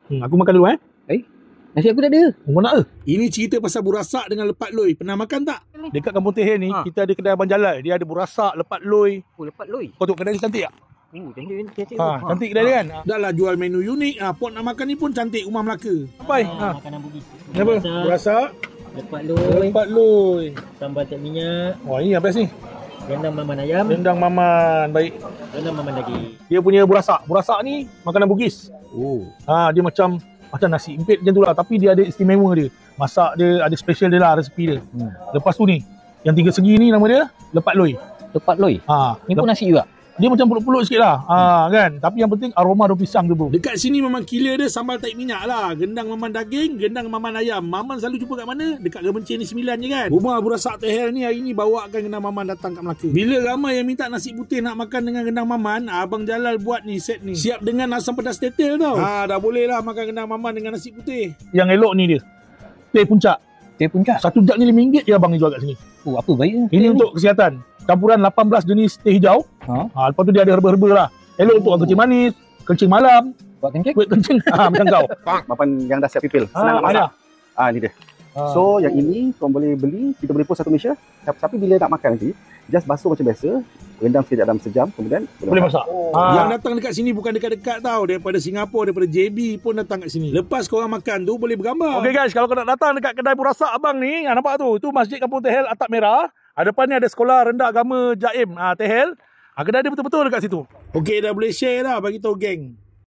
Aku makan dulu Nasi aku dah ada. Kau nak ke? Ini cerita pasal burasak dengan lepat loi. Pernah makan tak? Dekat Kampung Tehel ni kita ada kedai Abang Jalal. Dia ada burasak, lepat loi. Oh, lepat loi. Kau tengok kedai ni cantik tak? Cantik. Cantik kedai dia kan? Dah lah jual menu unik. Pok nak makan ni pun cantik rumah Melaka. Apa? Makanan Bugis. Kenapa? Burasak, Lepat loi. lepat loi. Sambal tak minyak. Wah, ini apa ni? Rendang maman ayam. Rendang maman. Baik. Rendang maman daging. Dia punya burasak. Burasak ni makanan Bugis. Dia macam nasi impit macam tu lah, tapi dia ada istimewa dia. Masak dia ada special dia lah, resepi dia. Lepas tu ni, yang 3 segi ni nama dia lepat loi. Lepat loi. Ni pun nasi juga. Dia macam pulut-pulut sikit lah. Kan? Tapi yang penting aroma daun pisang tu bro. Dekat sini memang killer dia sambal taik minyak lah. Gendang maman daging, gendang maman ayam. Maman selalu jumpa kat mana? Dekat Gemencing ni 9 je kan. Rumah Burasak Tehel ni hari ni bawakan gendang maman datang kat Melaka. Bila ramai yang minta nasi putih nak makan dengan gendang maman, Abang Jalal buat ni set ni. Siap dengan asam pedas tetel tau. Dah boleh lah makan gendang maman dengan nasi putih. Yang elok ni dia teh puncak. Teh puncak. Satu jug ni RM5 je abang ni jual kat sini. Apa baik Ini untuk kesihatan. Campuran 18 jenis teh hijau. Lepas tu dia ada herba-herba lah. Elok untuk kencing manis, kencing malam, buat kencing. kuih kencing. Macam kau. Mapan yang dah siap pipil. Senang nak masak. Ni dia. So yang ini kau boleh beli, kita boleh post satu Malaysia. Tapi bila nak makan nanti, just basuh macam biasa, rendam sekejap dalam sejam, kemudian boleh masak. Yang datang dekat sini bukan dekat-dekat tau. Daripada Singapura, daripada JB pun datang kat sini. Lepas korang makan tu boleh bergambar. Okay guys, kalau kau nak datang dekat kedai Burasak abang ni, nampak tu, itu Masjid Kampung Tehel Atap Merah. Depan ni ada Sekolah Rendah Agama Jaim Tehel. Kedai dia betul-betul dekat situ. Okay, dah boleh share dah, bagi tahu geng.